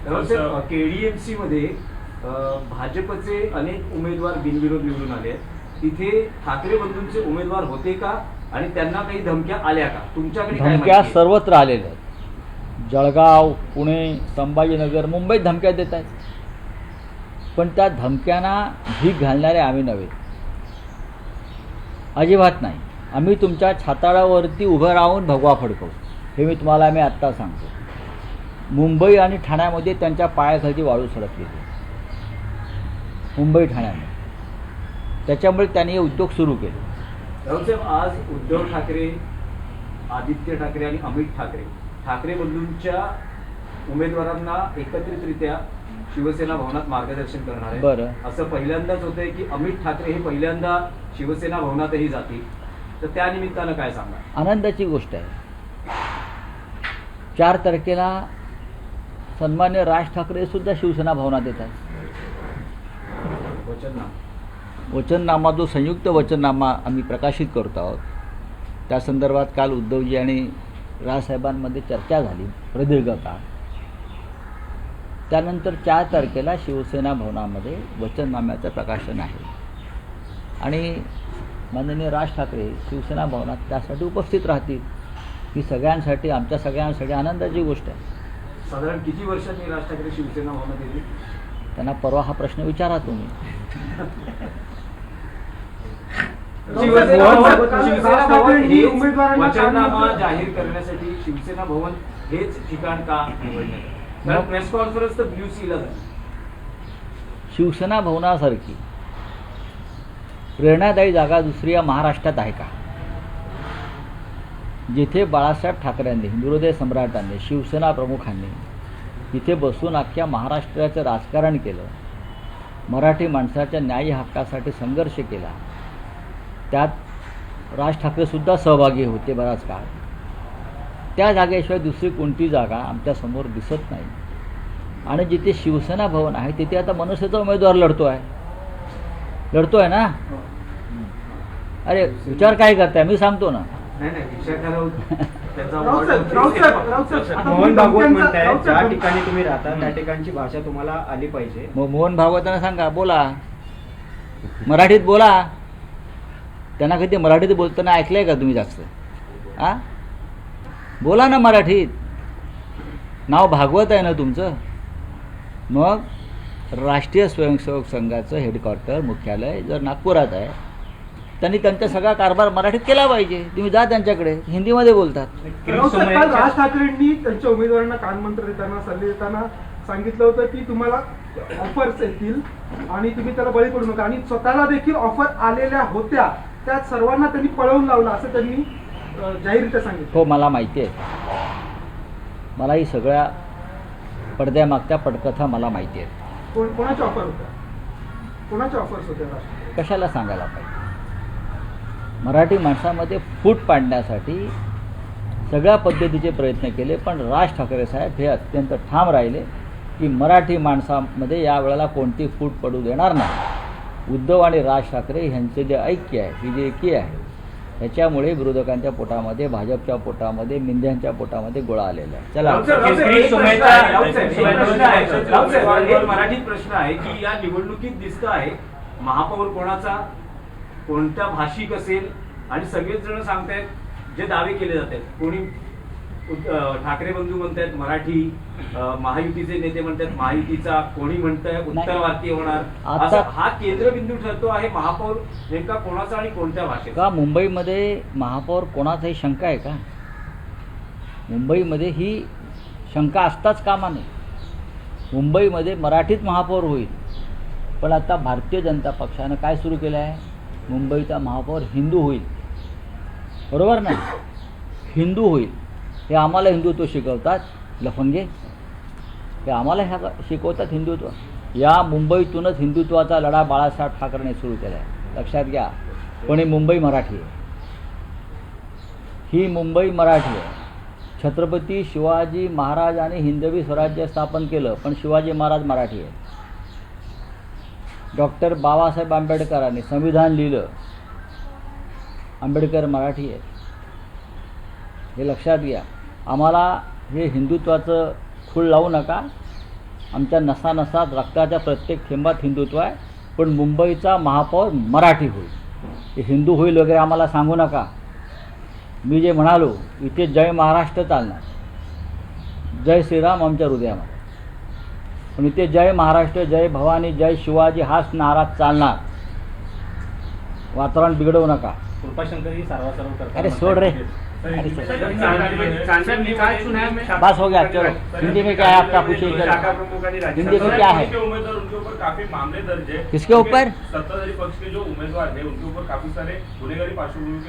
KDMC मध्ये भाजपचे अनेक उमेदवार बिनविरोध निवडून आले. तिथे ठाकरे बंधूंचे उमेदवार होते का आणि त्यांना काही धमक्या आल्या का? तुमच्याकडे धमक्या सर्वत्र आलेल्या आहेत. जळगाव, पुणे, संभाजीनगर, मुंबईत धमक्या देत आहेत. पण त्या धमक्यांना भीक घालणारे आम्ही नव्हे, अजिबात नाही. आम्ही तुमच्या छाताडावरती उभं राहून भगवा फडकवू, हे मी आत्ता सांगतो. मुंबई आणि ठाण्यामध्ये त्यांच्या पायाखालची वाळू सडकलेली, मुंबई ठाण्यामध्ये. त्याच्यामुळे त्यांनी हे उद्योग सुरू केले. राहुल साहेब, आज उद्धव ठाकरे, आदित्य ठाकरे आणि अमित ठाकरे, ठाकरे बंधूंच्या उमेदवारांना एकत्रितरित्या शिवसेना भवनात मार्गदर्शन करणार आहे. बरं, असं पहिल्यांदाच होतंय की अमित ठाकरे हे पहिल्यांदा शिवसेना भवनातही जातील, तर त्या निमित्तानं काय सांगा? आनंदाची गोष्ट आहे. 4 तारखेला सन्मान्य राज ठाकरे सुद्धा शिवसेना भवनात येतात. वचननामा, जो संयुक्त वचननामा आम्ही प्रकाशित करतो आहोत, त्या संदर्भात काल उद्धवजी आणि राजसाहेबांमध्ये चर्चा झाली प्रदीर्घ काळ. त्यानंतर 4 तारखेला शिवसेना भवनामध्ये वचननाम्याचं प्रकाशन आहे आणि माननीय राज ठाकरे शिवसेना भवनात त्यासाठी उपस्थित राहतील. ही सगळ्यांसाठी, आमच्या सगळ्यांसाठी आनंदाची गोष्ट आहे. साधारण किती वर्षांनी राज ठाकरे शिवसेना भवनात येतील? त्यांना परवा हा प्रश्न विचारा तुम्ही. वचननामा जाहीर करण्यासाठी शिवसेना भवन हेच ठिकाण का निवडण्यात? प्रेस कॉन्फरन्स तर ब्ल्यू सीला झाली. शिवसेना भवनासारखी प्रेरणादायी जागा दुसरी या महाराष्ट्रात आहे का? जिथे बाळासाहेब ठाकरेंनी, हिंदुहृदय सम्राटांनी, शिवसेना प्रमुखांनी तिथे बसून अख्ख्या महाराष्ट्राचं राजकारण केलं, मराठी माणसाच्या न्याय्य हक्कासाठी संघर्ष केला, त्यात राज ठाकरेसुद्धा सहभागी होते बराच काळ. त्या जागेशिवाय दुसरी कोणती जागा आमच्यासमोर दिसत नाही. आणि जिथे शिवसेना भवन आहे तिथे आता मनसेचा उमेदवार लढतो आहे ना. अरे विचार काय करताय, मी सांगतो ना. मोहन भागवत म्हणताय ज्या ठिकाणी तुम्ही राहता त्या ठिकाणची भाषा तुम्हाला आली पाहिजे. मग मोहन भागवतांना सांगा, बोला मराठीत बोला. त्यांना कधी मराठीत बोलताना ऐकलंय का तुम्ही जास्त? बोला ना मराठीत. नाव भागवत आहे ना तुमचं. मग राष्ट्रीय स्वयंसेवक संघाचं हेडक्वार्टर, मुख्यालय जर नागपुरात आहे, त्यांनी त्यांचा सगळा कारभार मराठीत केला पाहिजे. तुम्ही जा त्यांच्याकडे, हिंदीमध्ये बोलतात. राज ठाकरेंनी त्यांच्या उमेदवारांना कानमंत्र देताना, सल्ले देताना सांगितलं होतं की तुम्हाला ऑफर्स येतील आणि तुम्ही त्याला बळी पडू नका. आणि स्वतःला देखील ऑफर आलेल्या होत्या, त्या सर्वांना त्यांनी पळवून लावलं असं त्यांनी जाहीररित्या सांगितलं. हो, मला माहिती आहे. मला ही सगळ्या पडद्यामागच्या पटकथा मला माहिती आहे. कोणाच्या ऑफर होत्या? कोणाच्या ऑफर्स होत्या? कशाला सांगायला पाहिजे? मराठी माणसामध्ये फूट पाडण्यासाठी सगळ्या पद्धतीचे प्रयत्न केले, पण राज ठाकरे साहेब हे अत्यंत ठाम राहिले की मराठी माणसामध्ये यावेळेला कोणती फूट पडू देणार नाही. उद्धव आणि राज ठाकरे यांचे जे ऐक्य आहे, ही जी एकी आहे, त्याच्यामुळे विरोधकांच्या पोटामध्ये, भाजपच्या पोटामध्ये, मिंद्यांच्या पोटामध्ये गोळा आलेला आहे. चला, मराठीत प्रश्न आहे की या निवडणुकीत दिसतं आहे महापौर कोणाचा, कोणत्या भाषिक असेल, आणि सगळेच जण सांगतायत, जे दावे केले जात आहेत, कोणी ठाकरे बंधू म्हणतायत मराठी, महायुतीचे नेते म्हणतात महायुतीचा, कोणी म्हणतंय उत्तर भारतीय होणार. आता हा केंद्रबिंदू ठरतो आहे महापौर नेमका कोणाचा आणि कोणत्या भाषेत का? मुंबईमध्ये महापौर कोणाचाही शंका आहे का? मुंबईमध्ये ही शंका असताच कामा नये. मुंबईमध्ये मराठीत महापौर होईल, पण आता भारतीय जनता पक्षानं काय सुरू केलं आहे? मुंबईचा महापौर हिंदू होईल. बरोबर ना? हिंदू होईल. हे आम्हाला हिंदुत्व शिकवतात लफंगे, हे आम्हाला ह्या शिकवतात हिंदुत्व. या मुंबईतूनच हिंदुत्वाचा लढा बाळासाहेब ठाकरेंनी सुरू केला आहे. लक्षात घ्या. पण ही मुंबई मराठी आहे. ही मुंबई मराठी आहे. छत्रपती शिवाजी महाराजांनी हिंदवी स्वराज्य स्थापन केलं, पण शिवाजी महाराज मराठी आहे. डॉक्टर बाबासाहेब आंबेडकरांनी संविधान लिहिलं, आंबेडकर मराठी आहे. हे लक्षात घ्या. आम्हाला हे हिंदुत्वाचं खूळ लावू नका. आमच्या नसानसात रक्ताच्या प्रत्येक थेंबात हिंदुत्व आहे, पण मुंबईचा महापौर मराठी होईल. ते हिंदू होईल वगैरे आम्हाला सांगू नका. मी जे म्हणालो इथे जय महाराष्ट्र चालणार, जय श्रीराम आमच्या हृदयामध्ये, पण इथे जय महाराष्ट्र, जय भवानी, जय शिवाजी हाच नारा चालणार. वातावरण बिघडवू नका. कृपाशंकर ही सर्वासर्व करतात. अरे सोड रे. अरे बस हो गया, चलो. हिंदी में क्या है आपका पूछिए. हिंदी में क्या है? उम्मीदवार उनके ऊपर काफी मामले दर्ज है. किसके ऊपर? सत्ताधारी पक्ष के जो उम्मीदवार हैं उनके ऊपर काफी सारे गुनेगारी पार्श्वभूमि